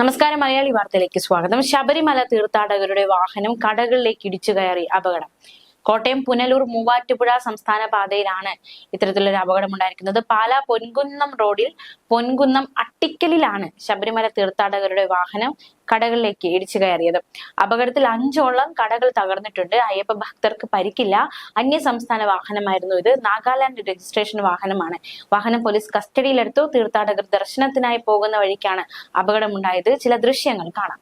നമസ്കാരം, മലയാളി വാർത്തയിലേക്ക് സ്വാഗതം. ശബരിമല തീർത്ഥാടകരുടെ വാഹനം കടകളിലേക്ക് ഇടിച്ചു കയറി അപകടം. കോട്ടയം പുനലൂർ മൂവാറ്റുപുഴ സംസ്ഥാന പാതയിലാണ് ഇത്തരത്തിലൊരു അപകടം ഉണ്ടായിരിക്കുന്നത്. പാലാ പൊൻകുന്നം റോഡിൽ പൊൻകുന്നം അട്ടിക്കലിലാണ് ശബരിമല തീർത്ഥാടകരുടെ വാഹനം കടകളിലേക്ക് ഇടിച്ചു കയറിയത്. അപകടത്തിൽ 5ഓളം കടകൾ തകർന്നിട്ടുണ്ട്. അയ്യപ്പ ഭക്തർക്ക് പരിക്കില്ല. അന്യ സംസ്ഥാന വാഹനമായിരുന്നു ഇത്. നാഗാലാൻഡ് രജിസ്ട്രേഷൻ വാഹനമാണ്. വാഹനം പോലീസ് കസ്റ്റഡിയിലെടുത്തു. തീർത്ഥാടകർ ദർശനത്തിനായി പോകുന്ന വഴിക്കാണ് അപകടമുണ്ടായത്. ചില ദൃശ്യങ്ങൾ കാണാം.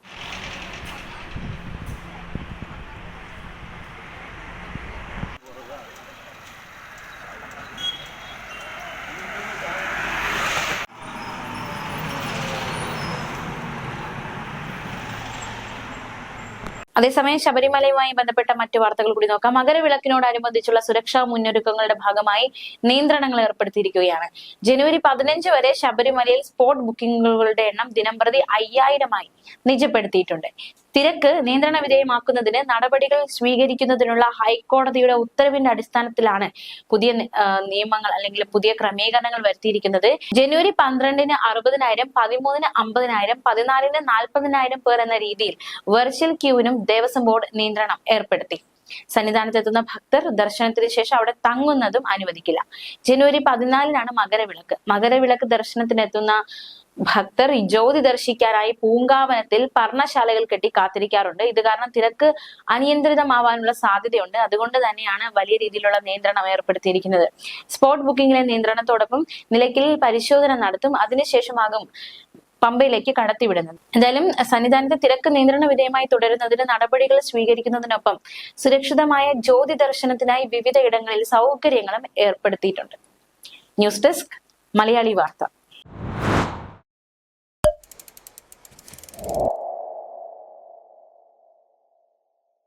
അതേസമയം ശബരിമലയുമായി ബന്ധപ്പെട്ട മറ്റു വാർത്തകൾ കൂടി നോക്കാം. മകരവിളക്കിനോടനുബന്ധിച്ചുള്ള സുരക്ഷാ മുന്നൊരുക്കങ്ങളുടെ ഭാഗമായി നിയന്ത്രണങ്ങൾ ഏർപ്പെടുത്തിയിരിക്കുകയാണ്. ജനുവരി 15 വരെ ശബരിമലയിൽ സ്പോട്ട് ബുക്കിംഗുകളുടെ എണ്ണം ദിനംപ്രതി 5000-ആയി നിജപ്പെടുത്തിയിട്ടുണ്ട്. തിരക്ക് നിയന്ത്രണ വിധേയമാക്കുന്നതിന് നടപടികൾ സ്വീകരിക്കുന്നതിനുള്ള ഹൈക്കോടതിയുടെ ഉത്തരവിന്റെ അടിസ്ഥാനത്തിലാണ് പുതിയ നിയമങ്ങൾ അല്ലെങ്കിൽ പുതിയ ക്രമീകരണങ്ങൾ വരുത്തിയിരിക്കുന്നത്. ജനുവരി 12-ന് 60,000, 13-ന് 50,000, 14-ന് 40,000 പേർ എന്ന രീതിയിൽ വെർച്വൽ ക്യൂവിനും ദേവസ്വം ബോർഡ് നിയന്ത്രണം ഏർപ്പെടുത്തി. സന്നിധാനത്തെത്തുന്ന ഭക്തർ ദർശനത്തിന് ശേഷം അവിടെ തങ്ങുന്നതും അനുവദിക്കില്ല. ജനുവരി 14-നാണ് മകരവിളക്ക് ദർശനത്തിനെത്തുന്ന ഭക്തർ ജ്യോതി ദർശിക്കാനായി പൂങ്കാവനത്തിൽ പർണശാലകൾ കെട്ടി കാത്തിരിക്കാറുണ്ട്. ഇത് കാരണം തിരക്ക് അനിയന്ത്രിതമാവാനുള്ള സാധ്യതയുണ്ട്. അതുകൊണ്ട് തന്നെയാണ് വലിയ രീതിയിലുള്ള നിയന്ത്രണം ഏർപ്പെടുത്തിയിരിക്കുന്നത്. സ്പോട്ട് ബുക്കിംഗിലെ നിയന്ത്രണത്തോടൊപ്പം നിലയ്ക്കലിൽ പരിശോധന നടത്തും. അതിനുശേഷമാകും പമ്പയിലേക്ക് കടത്തിവിടുന്നത്. എന്തായാലും സന്നിധാനത്തെ തിരക്ക് നിയന്ത്രണ വിധേയമായി തുടരുന്നതിന് നടപടികൾ സ്വീകരിക്കുന്നതിനൊപ്പം സുരക്ഷിതമായ ജ്യോതി ദർശനത്തിനായി വിവിധ ഇടങ്ങളിൽ സൗകര്യങ്ങളും ഏർപ്പെടുത്തിയിട്ടുണ്ട്. ന്യൂസ് ഡെസ്ക്, മലയാളി വാർത്ത.